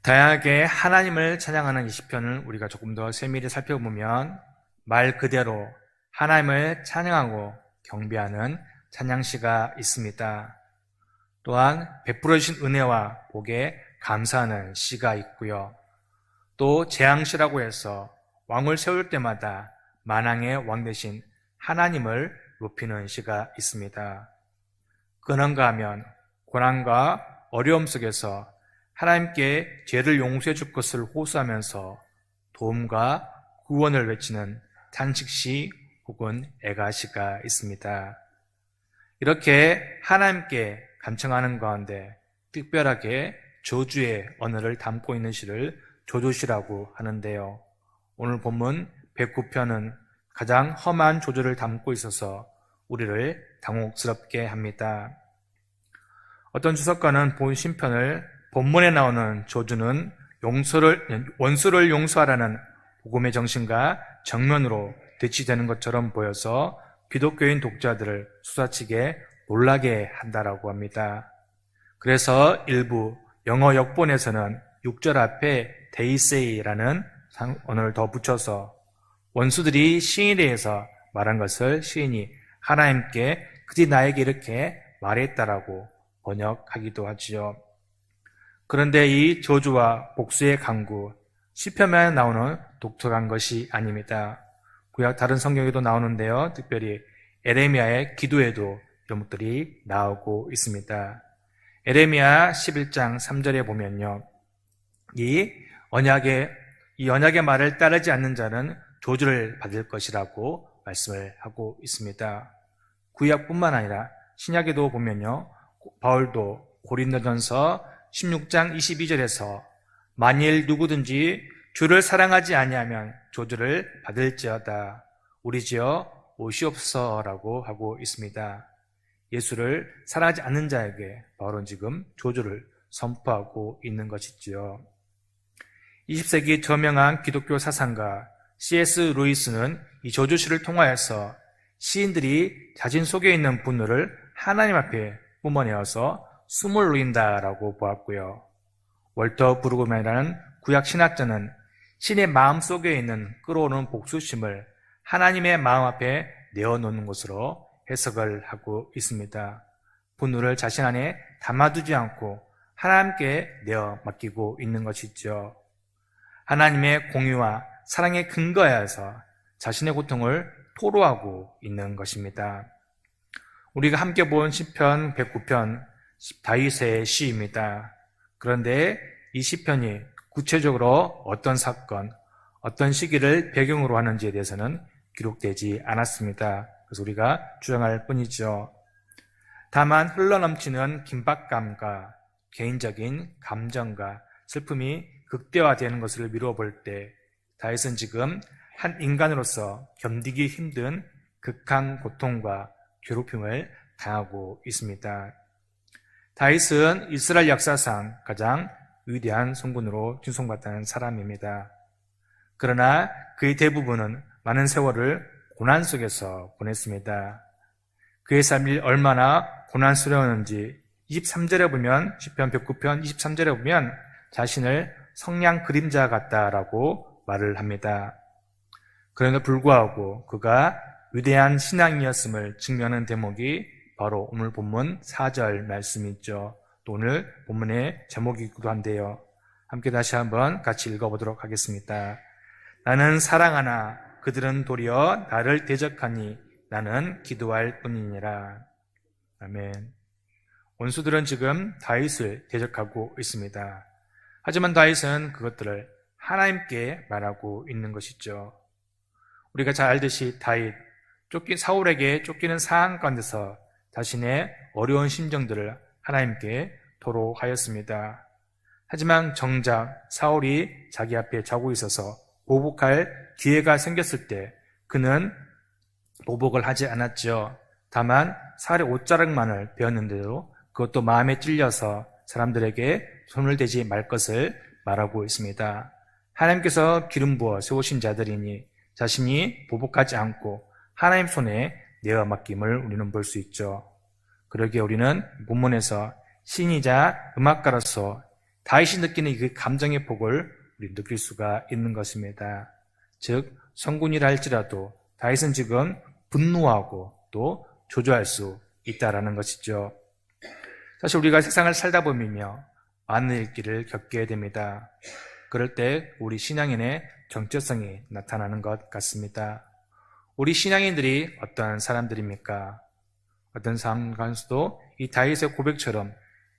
다양하게 하나님을 찬양하는 이 시편을 우리가 조금 더 세밀히 살펴보면 말 그대로 하나님을 찬양하고 경배하는 찬양시가 있습니다. 또한 베풀어 주신 은혜와 복에 감사하는 시가 있고요. 또 재앙시라고 해서 왕을 세울 때마다 만왕의 왕 되신 하나님을 높이는 시가 있습니다. 그런가 하면 고난과 어려움 속에서 하나님께 죄를 용서해 줄 것을 호소하면서 도움과 구원을 외치는 탄식시 혹은 애가시가 있습니다. 이렇게 하나님께 간청하는 가운데 특별하게 저주의 언어를 담고 있는 시를 저주시라고 하는데요. 오늘 본문 109편은 가장 험한 저주를 담고 있어서 우리를 당혹스럽게 합니다. 어떤 주석가는 본 신편을 본문에 나오는 저주는 원수를 용서하라는 복음의 정신과 정면으로 대치되는 것처럼 보여서 기독교인 독자들을 쏟아치게 놀라게 한다라고 합니다. 그래서 일부 영어 역본에서는 6절 앞에 they say라는 언어를 더 붙여서 원수들이 시인에 대해서 말한 것을 시인이 하나님께 그들이 나에게 이렇게 말했다라고 번역하기도 하지요. 그런데 이 저주와 복수의 강구, 시편에 나오는 독특한 것이 아닙니다. 구약 다른 성경에도 나오는데요. 특별히 에레미야의 기도에도 이런 것들이 나오고 있습니다. 에레미야 11장 3절에 보면요. 이 언약의 말을 따르지 않는 자는 저주를 받을 것이라고 말씀을 하고 있습니다. 구약뿐만 아니라 신약에도 보면요. 바울도 고린도전서 16장 22절에서 만일 누구든지 주를 사랑하지 아니하면 저주를 받을지어다. 우리지어 오시옵소서라고 하고 있습니다. 예수를 사랑하지 않는 자에게 바울은 지금 저주를 선포하고 있는 것이지요. 20세기 저명한 기독교 사상가 C.S. 루이스는 이 저주시를 통하여서 시인들이 자신 속에 있는 분노를 하나님 앞에 뿜어내어서 숨을 놓인다라고 보았고요. 월터 브루그맨이라는 구약 신학자는 신의 마음 속에 있는 끌어오는 복수심을 하나님의 마음 앞에 내어놓는 것으로 해석을 하고 있습니다. 분노를 자신 안에 담아두지 않고 하나님께 내어 맡기고 있는 것이죠. 하나님의 공유와 사랑의 근거에서 자신의 고통을 토로하고 있는 것입니다. 우리가 함께 본 시편 109편 다윗의 시입니다. 그런데 이 시편이 구체적으로 어떤 사건, 어떤 시기를 배경으로 하는지에 대해서는 기록되지 않았습니다. 그래서 우리가 주장할 뿐이죠. 다만 흘러넘치는 긴박감과 개인적인 감정과 슬픔이 극대화되는 것을 미루어 볼 때 다윗은 지금 한 인간으로서 견디기 힘든 극한 고통과 괴롭힘을 당하고 있습니다. 다윗은 이스라엘 역사상 가장 위대한 성군으로 칭송받는 사람입니다. 그러나 그의 대부분은 많은 세월을 고난 속에서 보냈습니다. 그의 삶이 얼마나 고난스러웠는지 23절에 보면 시편 109편 23절에 보면 자신을 성냥 그림자 같다라고 말을 합니다. 그럼에도 불구하고 그가 위대한 신앙이었음을 증명하는 대목이 바로 오늘 본문 4절 말씀이죠. 또 오늘 본문의 제목이기도 한데요. 함께 다시 한번 같이 읽어보도록 하겠습니다. 나는 사랑하나 그들은 도리어 나를 대적하니 나는 기도할 뿐이니라. 아멘. 원수들은 지금 다윗을 대적하고 있습니다. 하지만 다윗은 그것들을 하나님께 말하고 있는 것이죠. 우리가 잘 알듯이 다윗, 사울에게 쫓기는 상황 가운데서 자신의 어려운 심정들을 하나님께 토로하였습니다. 하지만 정작 사울이 자기 앞에 자고 있어서 보복할 기회가 생겼을 때 그는 보복을 하지 않았죠. 다만 사울의 옷자락만을 베었는데도 그것도 마음에 찔려서 사람들에게 손을 대지 말 것을 말하고 있습니다. 하나님께서 기름 부어 세우신 자들이니 자신이 보복하지 않고 하나님 손에 내어 맡김을 우리는 볼 수 있죠. 그러기에 우리는 본문에서 신이자 음악가로서 다윗이 느끼는 그 감정의 폭을 우리 느낄 수가 있는 것입니다. 즉 성군이라 할지라도 다윗은 지금 분노하고 또 조조할 수 있다라는 것이죠. 사실 우리가 세상을 살다 보면요, 많은 일기를 겪게 됩니다. 그럴 때 우리 신앙인의 정체성이 나타나는 것 같습니다. 우리 신앙인들이 어떠한 사람들입니까? 어떤 사람 가운데서도 이 다윗의 고백처럼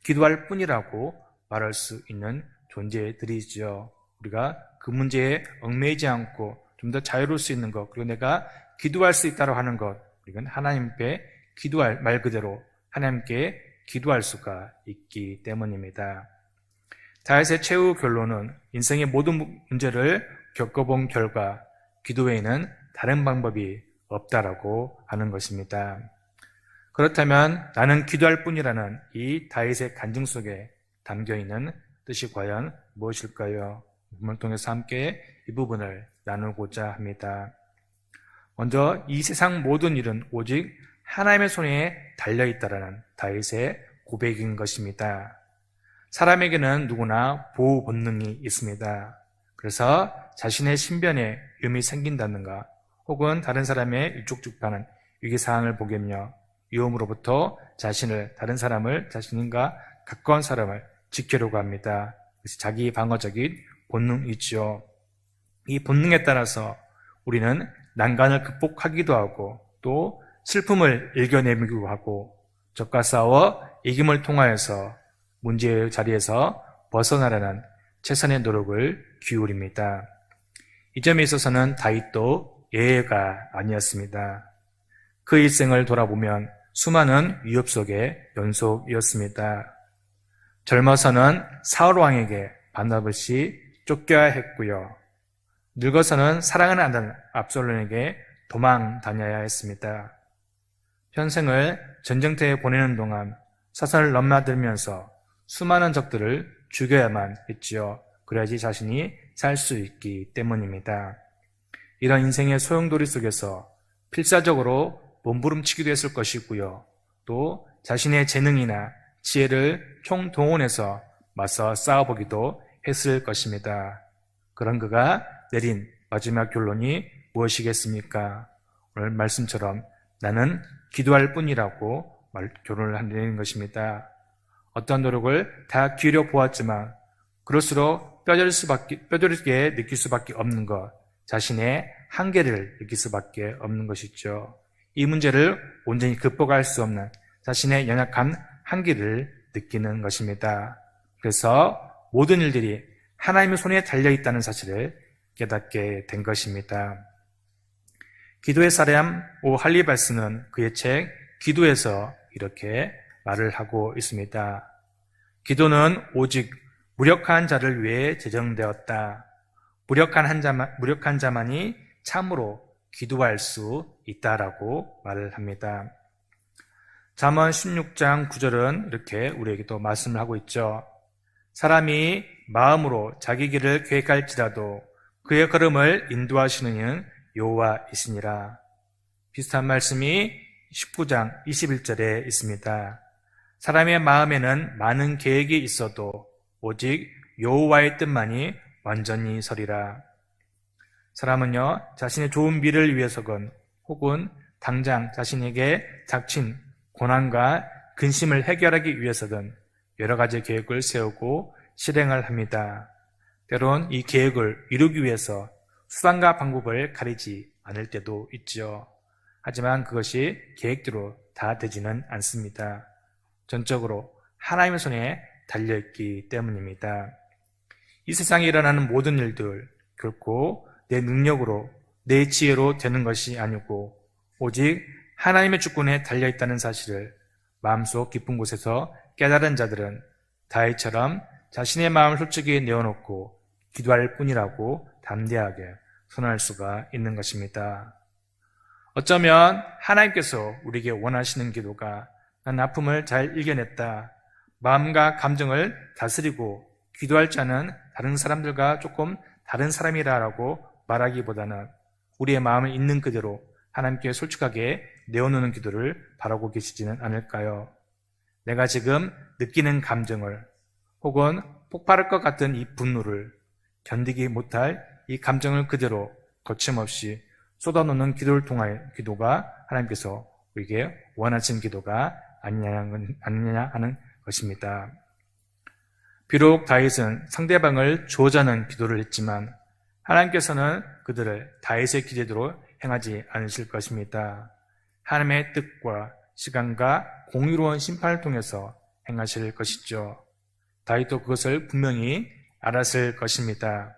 기도할 뿐이라고 말할 수 있는 존재들이죠. 우리가 그 문제에 얽매이지 않고 좀 더 자유로울 수 있는 것, 그리고 내가 기도할 수 있다고 하는 것, 이건 하나님께 기도할, 말 그대로 하나님께 기도할 수가 있기 때문입니다. 다윗의 최후 결론은 인생의 모든 문제를 겪어본 결과 기도 외에는 다른 방법이 없다라고 하는 것입니다. 그렇다면 나는 기도할 뿐이라는 이 다윗의 간증 속에 담겨있는 뜻이 과연 무엇일까요? 본문을 통해서 함께 이 부분을 나누고자 합니다. 먼저 이 세상 모든 일은 오직 하나님의 손에 달려있다라는 다윗의 고백인 것입니다. 사람에게는 누구나 보호 본능이 있습니다. 그래서 자신의 신변에 위험이 생긴다든가 혹은 다른 사람의 일촉즉발하는 위기사항을 보겠며 위험으로부터 다른 사람을, 자신과 가까운 사람을 지키려고 합니다. 그래서 자기 방어적인 본능이죠. 이 본능에 따라서 우리는 난간을 극복하기도 하고 또 슬픔을 이겨내기도 하고 적과 싸워 이김을 통하여서 문제의 자리에서 벗어나려는 최선의 노력을 기울입니다. 이 점에 있어서는 다윗도 예외가 아니었습니다. 그 일생을 돌아보면 수많은 위협 속의 연속이었습니다. 젊어서는 사울 왕에게 반드시 쫓겨야 했고요. 늙어서는 사랑을 하는 압살롬에게 도망 다녀야 했습니다. 평생을 전쟁터에 보내는 동안 사선을 넘나들면서 수많은 적들을 죽여야만 했지요. 그래야지 자신이 살 수 있기 때문입니다. 이런 인생의 소용돌이 속에서 필사적으로 몸부림치기도 했을 것이고요. 또 자신의 재능이나 지혜를 총동원해서 맞서 싸워보기도 했을 것입니다. 그런 그가 내린 마지막 결론이 무엇이겠습니까? 오늘 말씀처럼 나는 기도할 뿐이라고 결론을 내린 것입니다. 어떤 노력을 다 기울여 보았지만 그럴수록 뼈저리게 느낄 수밖에 없는 것, 자신의 한계를 느낄 수밖에 없는 것이죠. 이 문제를 온전히 극복할 수 없는 자신의 연약한 한계를 느끼는 것입니다. 그래서 모든 일들이 하나님의 손에 달려있다는 사실을 깨닫게 된 것입니다. 기도의 사람 할리발스는 그의 책 기도에서 이렇게 말을 하고 있습니다. 기도는 오직 무력한 자를 위해 제정되었다. 무력한 자만이 참으로 기도할 수 있다라고 말을 합니다. 잠언 16장 9절은 이렇게 우리에게도 말씀을 하고 있죠. 사람이 마음으로 자기 길을 계획할지라도 그의 걸음을 인도하시는 이는 여호와이시니라. 비슷한 말씀이 19장 21절에 있습니다. 사람의 마음에는 많은 계획이 있어도 오직 여호와의 뜻만이 완전히 서리라. 사람은요, 자신의 좋은 미래를 위해서건 혹은 당장 자신에게 닥친 고난과 근심을 해결하기 위해서든 여러 가지 계획을 세우고 실행을 합니다. 때론 이 계획을 이루기 위해서 수단과 방법을 가리지 않을 때도 있죠. 하지만 그것이 계획대로 다 되지는 않습니다. 전적으로 하나님의 손에 달려있기 때문입니다. 이 세상에 일어나는 모든 일들 결코 내 능력으로 내 지혜로 되는 것이 아니고 오직 하나님의 주권에 달려있다는 사실을 마음속 깊은 곳에서 깨달은 자들은 다윗처럼 자신의 마음을 솔직히 내어놓고 기도할 뿐이라고 담대하게 선언할 수가 있는 것입니다. 어쩌면 하나님께서 우리에게 원하시는 기도가 난 아픔을 잘 이겨냈다, 마음과 감정을 다스리고 기도할 자는 다른 사람들과 조금 다른 사람이라고 말하기보다는 우리의 마음을 있는 그대로 하나님께 솔직하게 내어놓는 기도를 바라고 계시지는 않을까요? 내가 지금 느끼는 감정을 혹은 폭발할 것 같은 이 분노를 견디지 못할 이 감정을 그대로 거침없이 쏟아놓는 기도를 통하여 기도가 하나님께서 우리에게 원하시는 기도가 아니냐 하는 것입니다. 비록 다윗은 상대방을 조자는 기도를 했지만 하나님께서는 그들을 다윗의 기대대로 행하지 않으실 것입니다. 하나님의 뜻과 시간과 공의로운 심판을 통해서 행하실 것이죠. 다윗도 그것을 분명히 알았을 것입니다.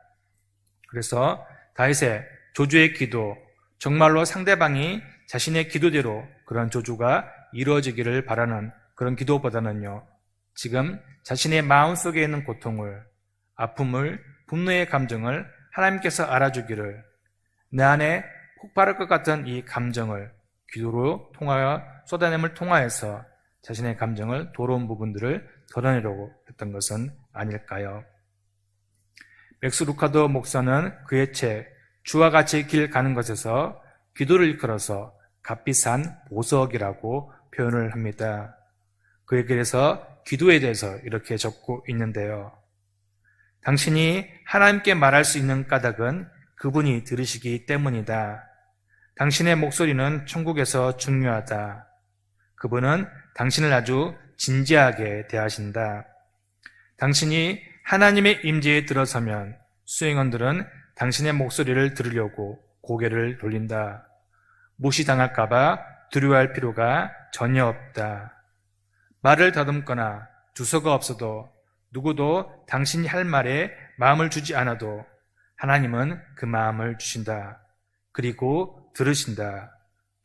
그래서 다윗의 조주의 기도, 정말로 상대방이 자신의 기도대로 그런 조주가 이루어지기를 바라는 그런 기도보다는요, 지금 자신의 마음속에 있는 고통을, 아픔을, 분노의 감정을 하나님께서 알아주기를, 내 안에 폭발할 것 같은 이 감정을 기도로 통하여 쏟아냄을 통하여서 자신의 감정을 도로운 부분들을 덜어내려고 했던 것은 아닐까요? 맥스 루카도 목사는 그의 책 주와 같이 길 가는 것에서 기도를 일컬어서 값비싼 보석이라고 표현을 합니다. 그의 글에서 기도에 대해서 이렇게 적고 있는데요. 당신이 하나님께 말할 수 있는 까닭은 그분이 들으시기 때문이다. 당신의 목소리는 천국에서 중요하다. 그분은 당신을 아주 진지하게 대하신다. 당신이 하나님의 임재에 들어서면 수행원들은 당신의 목소리를 들으려고 고개를 돌린다. 무시당할까봐 두려워할 필요가 전혀 없다. 말을 더듬거나 주소가 없어도 누구도 당신이 할 말에 마음을 주지 않아도 하나님은 그 마음을 주신다. 그리고 들으신다.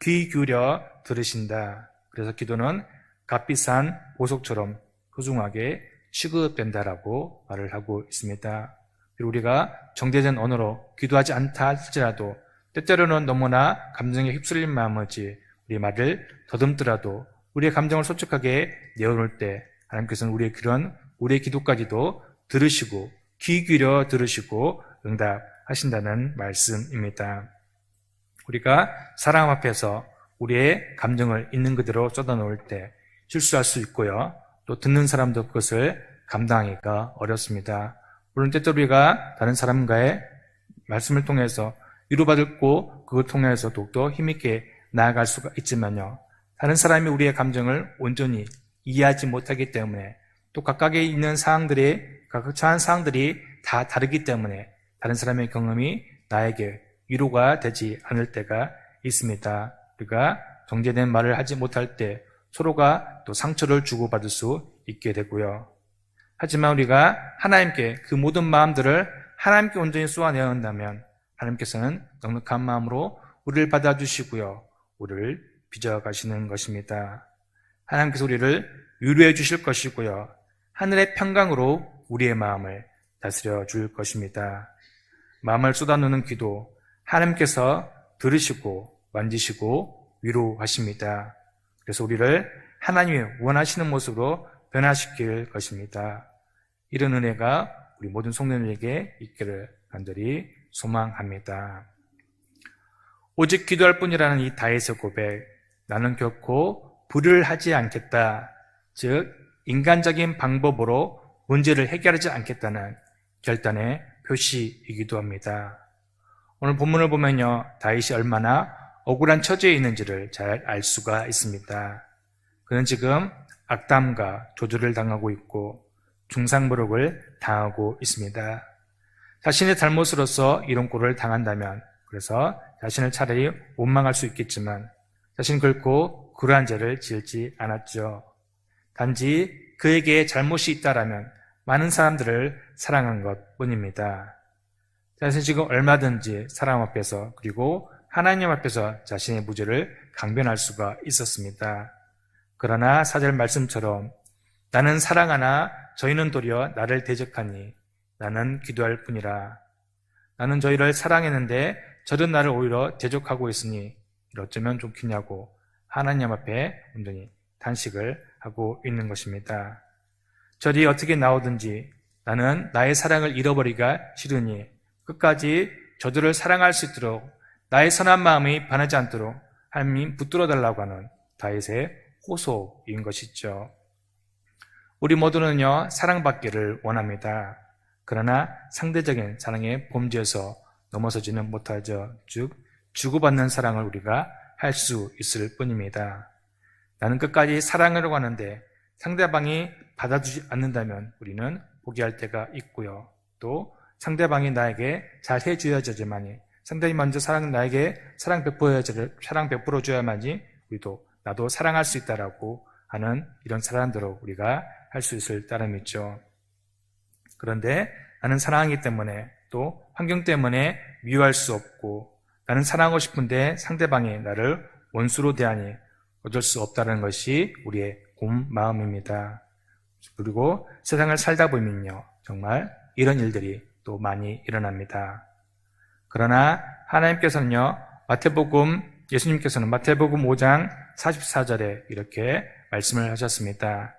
귀 기울여 들으신다. 그래서 기도는 값비싼 보석처럼 소중하게 취급된다라고 말을 하고 있습니다. 그리고 우리가 정제된 언어로 기도하지 않다 할지라도 때때로는 너무나 감정에 휩쓸린 마음이지 우리 말을 더듬더라도 우리의 감정을 솔직하게 내어놓을 때 하나님께서는 우리의 기도까지도 들으시고 귀 기울여 들으시고 응답하신다는 말씀입니다. 우리가 사람 앞에서 우리의 감정을 있는 그대로 쏟아놓을 때 실수할 수 있고요. 또 듣는 사람도 그것을 감당하기가 어렵습니다. 물론 때때로 우리가 다른 사람과의 말씀을 통해서 위로받고 그걸 통해서 더욱더 힘있게 나아갈 수가 있지만요. 다른 사람이 우리의 감정을 온전히 이해하지 못하기 때문에 또 각각에 있는 각각한 사항들이 다 다르기 때문에 다른 사람의 경험이 나에게 위로가 되지 않을 때가 있습니다. 우리가 정제된 말을 하지 못할 때 서로가 또 상처를 주고받을 수 있게 되고요. 하지만 우리가 하나님께 그 모든 마음들을 하나님께 온전히 쏘아내야 한다면 하나님께서는 넉넉한 마음으로 우리를 받아주시고요. 우리를 빚어가시는 것입니다. 하나님께서 우리를 위로해 주실 것이고요. 하늘의 평강으로 우리의 마음을 다스려 줄 것입니다. 마음을 쏟아놓는 기도, 하나님께서 들으시고 만지시고 위로하십니다. 그래서 우리를 하나님이 원하시는 모습으로 변화시킬 것입니다. 이런 은혜가 우리 모든 성도들에게 있기를 간절히 소망합니다. 오직 기도할 뿐이라는 이 다윗의 고백, 나는 결코 불의를 하지 않겠다. 즉 인간적인 방법으로 문제를 해결하지 않겠다는 결단의 표시이기도 합니다. 오늘 본문을 보면요, 다윗이 얼마나 억울한 처지에 있는지를 잘 알 수가 있습니다. 그는 지금 악담과 조주를 당하고 있고 중상모욕을 당하고 있습니다. 자신의 잘못으로서 이런 꼴을 당한다면 그래서 자신을 차라리 원망할 수 있겠지만 자신은 결코 그러한 죄를 지을지 않았죠. 단지 그에게 잘못이 있다라면 많은 사람들을 사랑한 것 뿐입니다. 자신은 지금 얼마든지 사람 앞에서 그리고 하나님 앞에서 자신의 무죄를 강변할 수가 있었습니다. 그러나 4절 말씀처럼 나는 사랑하나 저희는 도리어 나를 대적하니 나는 기도할 뿐이라. 나는 저희를 사랑했는데 저는 나를 오히려 대적하고 있으니 어쩌면 좋겠냐고 하나님 앞에 온전히 단식을 하고 있는 것입니다. 절이 어떻게 나오든지 나는 나의 사랑을 잃어버리기가 싫으니 끝까지 저들을 사랑할 수 있도록 나의 선한 마음이 변하지 않도록 하나님 붙들어 달라고 하는 다윗의 호소인 것이죠. 우리 모두는요, 사랑받기를 원합니다. 그러나 상대적인 사랑의 범죄에서 넘어서지는 못하죠. 즉, 주고받는 사랑을 우리가 할 수 있을 뿐입니다. 나는 끝까지 사랑하려고 하는데 상대방이 받아주지 않는다면 우리는 포기할 때가 있고요. 또 상대방이 나에게 잘 해줘야지만이, 상대방이 먼저 나에게 사랑 베풀어줘야만이 나도 사랑할 수 있다라고 하는 이런 사람들로 우리가 할 수 있을 따름이죠. 그런데 나는 사랑하기 때문에 또 환경 때문에 미워할 수 없고, 나는 사랑하고 싶은데 상대방이 나를 원수로 대하니 어쩔 수 없다는 것이 우리의 곰 마음입니다. 그리고 세상을 살다 보면요, 정말 이런 일들이 또 많이 일어납니다. 그러나 하나님께서는요, 예수님께서는 마태복음 5장 44절에 이렇게 말씀을 하셨습니다.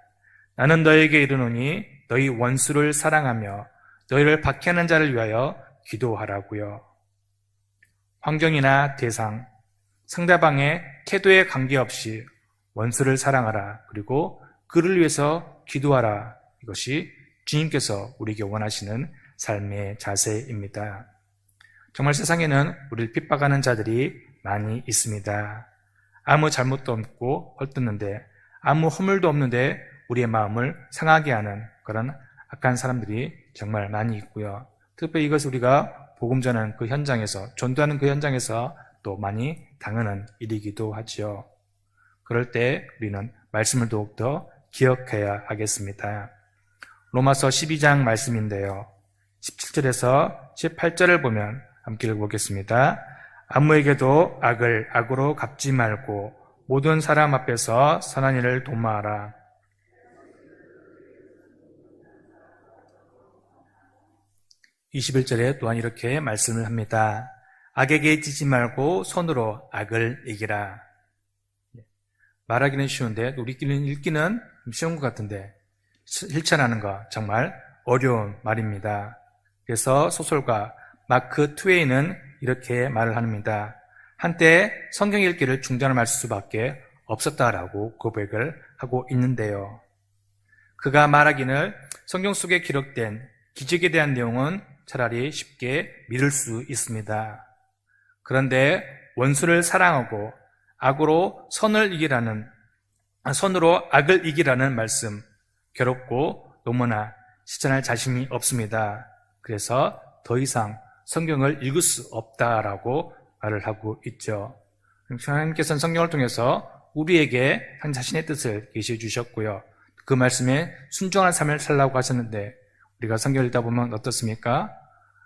나는 너에게 이르노니 너희 원수를 사랑하며 너희를 박해하는 자를 위하여 기도하라고요. 환경이나 대상, 상대방의 태도에 관계없이 원수를 사랑하라. 그리고 그를 위해서 기도하라. 이것이 주님께서 우리에게 원하시는 삶의 자세입니다. 정말 세상에는 우리를 핍박하는 자들이 많이 있습니다. 아무 잘못도 없고 헐뜯는데, 아무 허물도 없는데 우리의 마음을 상하게 하는 그런 악한 사람들이 정말 많이 있고요. 특별히 이것을 우리가 복음 전하는 그 현장에서, 전도하는 그 현장에서 또 많이 당하는 일이기도 하지요. 그럴 때 우리는 말씀을 더욱더 기억해야 하겠습니다. 로마서 12장 말씀인데요, 17절에서 18절을 보면 함께 읽어보겠습니다. 아무에게도 악을 악으로 갚지 말고 모든 사람 앞에서 선한 일을 도모하라. 21절에 또한 이렇게 말씀을 합니다. 악에게 지지 말고 손으로 악을 이기라. 말하기는 쉬운데 우리끼리는 읽기는 쉬운 것 같은데 실천하는 거 정말 어려운 말입니다. 그래서 소설가 마크 트웨이는 이렇게 말을 합니다. 한때 성경 읽기를 중단할 수밖에 없었다라고 고백을 하고 있는데요. 그가 말하기를 성경 속에 기록된 기적에 대한 내용은 차라리 쉽게 믿을 수 있습니다. 그런데 원수를 사랑하고 선으로 악을 이기라는 말씀, 괴롭고 너무나 실천할 자신이 없습니다. 그래서 더 이상 성경을 읽을 수 없다라고 말을 하고 있죠. 하나님께서는 성경을 통해서 우리에게 자신의 뜻을 계시해 주셨고요. 그 말씀에 순종한 삶을 살라고 하셨는데, 우리가 성경을 읽다 보면 어떻습니까?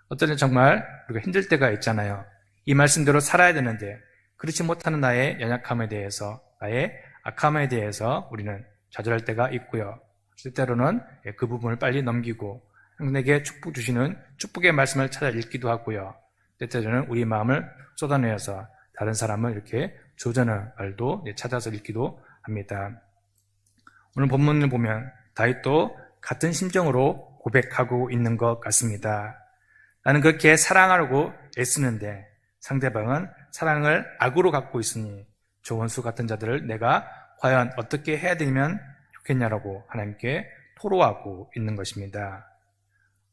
어떤 정말 우리가 힘들 때가 있잖아요. 이 말씀대로 살아야 되는데 그렇지 못하는 나의 연약함에 대해서, 나의 악함에 대해서 우리는 좌절할 때가 있고요. 때로는 그 부분을 빨리 넘기고 내게 축복 주시는 축복의 말씀을 찾아 읽기도 하고요. 때때로는 우리 마음을 쏟아내어서 다른 사람을 이렇게 조전하는 말도 찾아서 읽기도 합니다. 오늘 본문을 보면 다윗도 같은 심정으로 고백하고 있는 것 같습니다. 나는 그렇게 사랑하려고 애쓰는데 상대방은 사랑을 악으로 갖고 있으니 저 원수 같은 자들을 내가 과연 어떻게 해야 되면 좋겠냐라고 하나님께 토로하고 있는 것입니다.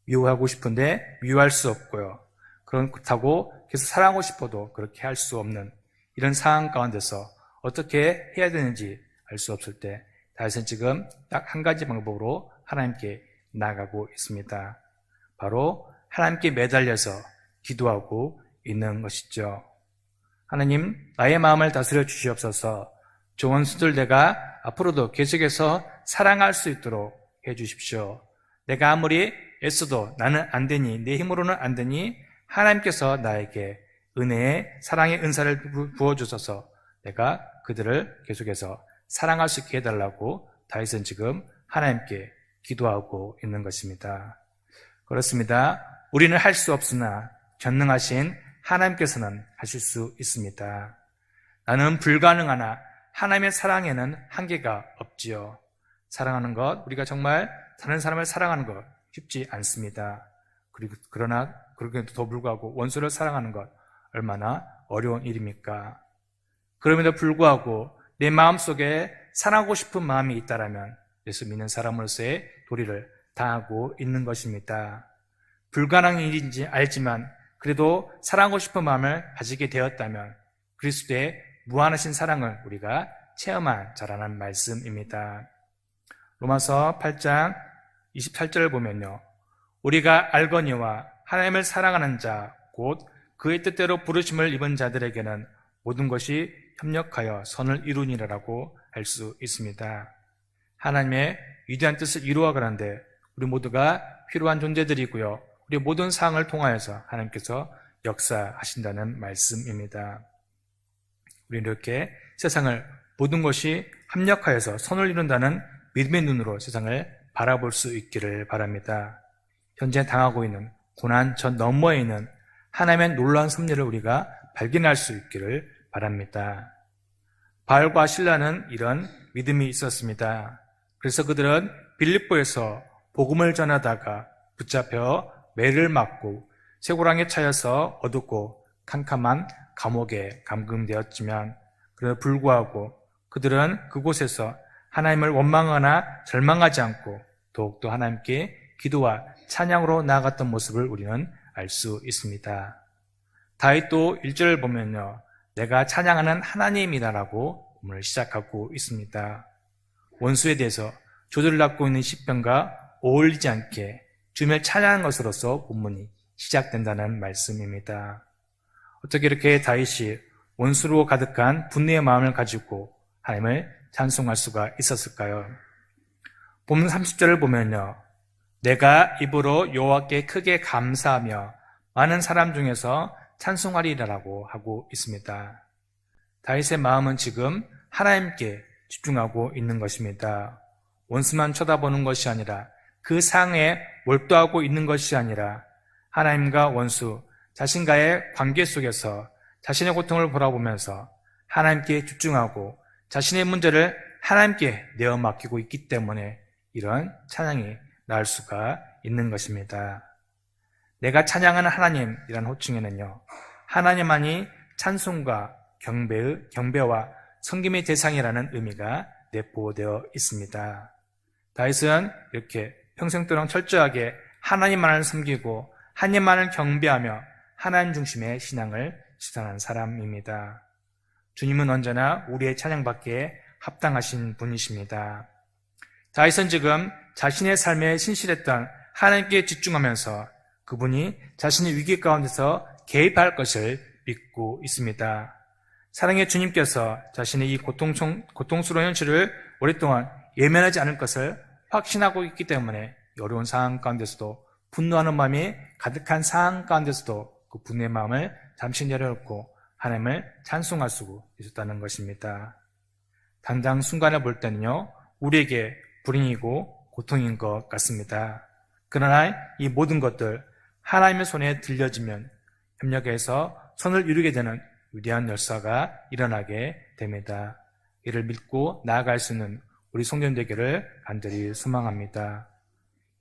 미워하고 싶은데 미워할 수 없고요. 그렇다고 계속 사랑하고 싶어도 그렇게 할 수 없는 이런 상황 가운데서 어떻게 해야 되는지 알 수 없을 때 다윗은 지금 딱 한 가지 방법으로 하나님께 나아가고 있습니다. 바로 하나님께 매달려서 기도하고 있는 것이죠. 하나님, 나의 마음을 다스려 주시옵소서. 저 원수들 내가 앞으로도 계속해서 사랑할 수 있도록 해 주십시오. 내가 아무리 애써도 나는 안 되니, 내 힘으로는 안 되니 하나님께서 나에게 은혜의 사랑의 은사를 부어주셔서 내가 그들을 계속해서 사랑할 수 있게 해달라고 다윗은 지금 하나님께 기도하고 있는 것입니다. 그렇습니다. 우리는 할 수 없으나 전능하신 하나님께서는 하실 수 있습니다. 나는 불가능하나 하나님의 사랑에는 한계가 없지요. 사랑하는 것, 우리가 정말 다른 사람을 사랑하는 것 쉽지 않습니다. 그러나 그렇게도 불구하고 원수를 사랑하는 것 얼마나 어려운 일입니까? 그럼에도 불구하고 내 마음속에 사랑하고 싶은 마음이 있다라면 그래서 믿는 사람으로서의 도리를 다하고 있는 것입니다. 불가능한 일인지 알지만 그래도 사랑하고 싶은 마음을 가지게 되었다면 그리스도의 무한하신 사랑을 우리가 체험한 자라는 말씀입니다. 로마서 8장 28절을 보면요. 우리가 알거니와 하나님을 사랑하는 자, 곧 그의 뜻대로 부르심을 입은 자들에게는 모든 것이 협력하여 선을 이루니라라고 할 수 있습니다. 하나님의 위대한 뜻을 이루어가는데 우리 모두가 필요한 존재들이고요. 우리 모든 상황을 통하여서 하나님께서 역사하신다는 말씀입니다. 우리는 이렇게 세상을 모든 것이 합력하여서 선을 이룬다는 믿음의 눈으로 세상을 바라볼 수 있기를 바랍니다. 현재 당하고 있는 고난 전 너머에 있는 하나님의 놀라운 섭리를 우리가 발견할 수 있기를 바랍니다. 바울과 실라는 이런 믿음이 있었습니다. 그래서 그들은 빌립보에서 복음을 전하다가 붙잡혀 매를 맞고 쇠고랑에 차여서 어둡고 캄캄한 감옥에 감금되었지만 그럼에도 불구하고 그들은 그곳에서 하나님을 원망하거나 절망하지 않고 더욱더 하나님께 기도와 찬양으로 나아갔던 모습을 우리는 알 수 있습니다. 다윗도 1절을 보면요. 내가 찬양하는 하나님이다라고 본문을 시작하고 있습니다. 원수에 대해서 조절을 갖고 있는 시편과 어울리지 않게 주님을 찬양하는 것으로서 본문이 시작된다는 말씀입니다. 어떻게 이렇게 다윗이 원수로 가득한 분노의 마음을 가지고 하나님을 찬송할 수가 있었을까요? 본문 30절을 보면요. 내가 입으로 여호와께 크게 감사하며 많은 사람 중에서 찬송하리라라고 하고 있습니다. 다윗의 마음은 지금 하나님께 집중하고 있는 것입니다. 원수만 쳐다보는 것이 아니라 그 상에 몰두하고 있는 것이 아니라 하나님과 원수, 자신과의 관계 속에서 자신의 고통을 바라보면서 하나님께 집중하고 자신의 문제를 하나님께 내어 맡기고 있기 때문에 이런 찬양이 나올 수가 있는 것입니다. 내가 찬양하는 하나님이란 호칭에는요, 하나님만이 찬송과 경배와 섬김의 대상이라는 의미가 내포되어 있습니다. 다윗은 이렇게 평생 동안 철저하게 하나님만을 섬기고 하나님만을 경배하며 하나님 중심의 신앙을 실천한 사람입니다. 주님은 언제나 우리의 찬양받기에 합당하신 분이십니다. 다윗은 지금 자신의 삶에 신실했던 하나님께 집중하면서 그분이 자신의 위기 가운데서 개입할 것을 믿고 있습니다. 사랑의 주님께서 자신의 이 고통스러운 현실을 오랫동안 예면하지 않을 것을 확신하고 있기 때문에 어려운 상황 가운데서도 분노하는 마음이 가득한 상황 가운데서도 그 분노의 마음을 잠시 내려놓고 하나님을 찬송할 수 있었다는 것입니다. 당장 순간에 볼 때는요, 우리에게 불행이고 고통인 것 같습니다. 그러나 이 모든 것들 하나님의 손에 들려지면 협력해서 선을 이루게 되는 위대한 역사가 일어나게 됩니다. 이를 믿고 나아갈 수 있는 우리 성전 되기를 간절히 소망합니다.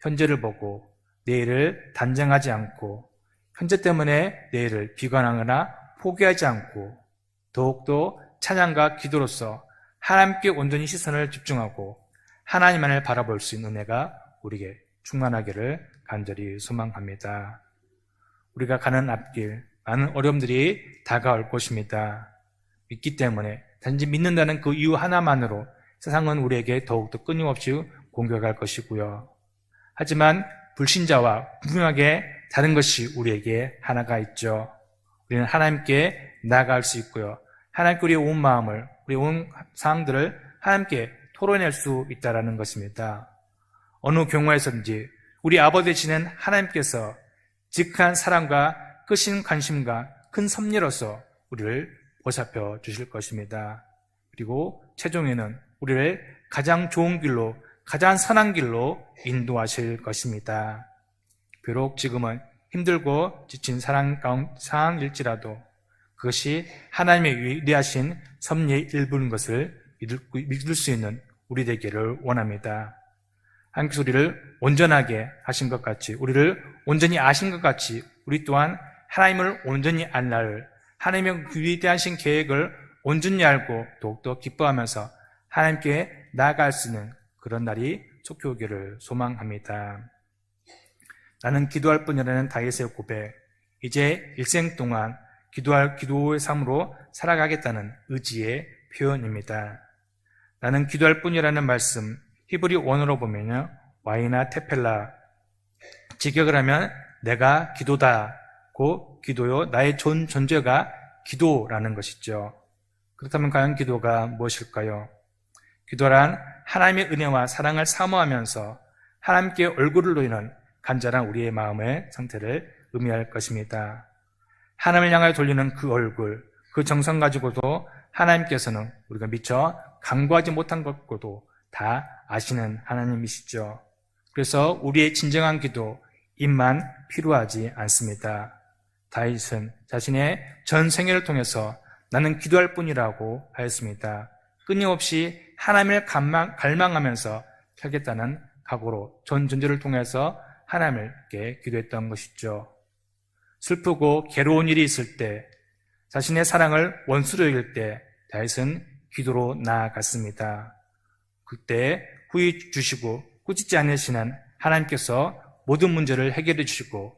현재를 보고 내일을 단정하지 않고 현재 때문에 내일을 비관하거나 포기하지 않고 더욱더 찬양과 기도로서 하나님께 온전히 시선을 집중하고 하나님만을 바라볼 수 있는 은혜가 우리에게 충만하기를 간절히 소망합니다. 우리가 가는 앞길 많은 어려움들이 다가올 것입니다. 믿기 때문에 단지 믿는다는 그 이유 하나만으로 세상은 우리에게 더욱더 끊임없이 공격할 것이고요. 하지만 불신자와 분명하게 다른 것이 우리에게 하나가 있죠. 우리는 하나님께 나아갈 수 있고요. 하나님께 우리의 온 마음을, 우리의 온 상황들을 하나님께 토론할 수 있다는 것입니다. 어느 경우에서든지 우리 아버지 되시는 하나님께서 직한 사랑과 크신 관심과 큰 섭리로서 우리를 보살펴 주실 것입니다. 그리고 최종에는 우리를 가장 좋은 길로, 가장 선한 길로 인도하실 것입니다. 비록 지금은 힘들고 지친 상황일지라도 그것이 하나님의 위대하신 섭리의 일부인 것을 믿을 수 있는 우리 되기를 원합니다. 하나님께서 우리를 온전하게 하신 것 같이, 우리를 온전히 아신 것 같이 우리 또한 하나님을 온전히 알날, 하나님의 위대하신 계획을 온전히 알고 더욱더 기뻐하면서 하나님께 나아갈 수 있는 그런 날이 속히 오기를 소망합니다. 나는 기도할 뿐이라는 다윗의 고백, 이제 일생 동안 기도의 삶으로 살아가겠다는 의지의 표현입니다. 나는 기도할 뿐이라는 말씀, 히브리 원어로 보면요, 와이나 테펠라, 직역을 하면 내가 기도다고 기도요, 나의 존재가 기도라는 것이죠. 그렇다면 과연 기도가 무엇일까요? 기도란 하나님의 은혜와 사랑을 사모하면서 하나님께 얼굴을 돌리는 간절한 우리의 마음의 상태를 의미할 것입니다. 하나님을 향하여 돌리는 그 얼굴, 그 정성 가지고도 하나님께서는 우리가 미처 간구하지 못한 것고도 다 아시는 하나님이시죠. 그래서 우리의 진정한 기도, 입만 필요하지 않습니다. 다윗은 자신의 전 생애를 통해서 나는 기도할 뿐이라고 하였습니다. 끊임없이 하나님을 갈망하면서 살겠다는 각오로 전 존재를 통해서 하나님께 기도했던 것이죠. 슬프고 괴로운 일이 있을 때, 자신의 사랑을 원수로 여길 때 다윗은 기도로 나아갔습니다. 그때 후회 주시고 꾸짖지 않으시는 하나님께서 모든 문제를 해결해 주시고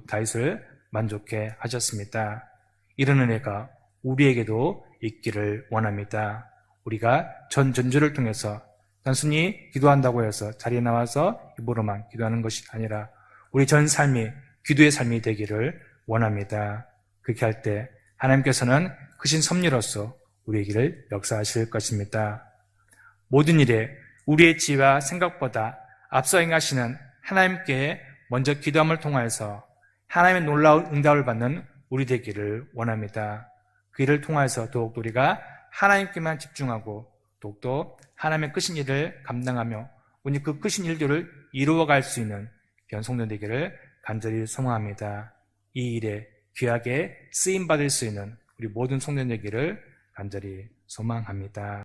다윗을 만족해 하셨습니다. 이런 은혜가 우리에게도 있기를 원합니다. 우리가 전 존재를 통해서 단순히 기도한다고 해서 자리에 나와서 입으로만 기도하는 것이 아니라 우리 전 삶이 기도의 삶이 되기를 원합니다. 그렇게 할 때 하나님께서는 크신 섭리로서 우리에게를 역사하실 것입니다. 모든 일에 우리의 지혜와 생각보다 앞서 행하시는 하나님께 먼저 기도함을 통하여서 하나님의 놀라운 응답을 받는 우리 되기를 원합니다. 그 일을 통하여서 더욱 우리가 하나님께만 집중하고 더욱더 하나님의 크신 일을 감당하며 오늘 그 크신 일들을 이루어갈 수 있는 성도들 되기를 간절히 소망합니다. 이 일에 귀하게 쓰임받을 수 있는 우리 모든 성도들 되기를 간절히 소망합니다.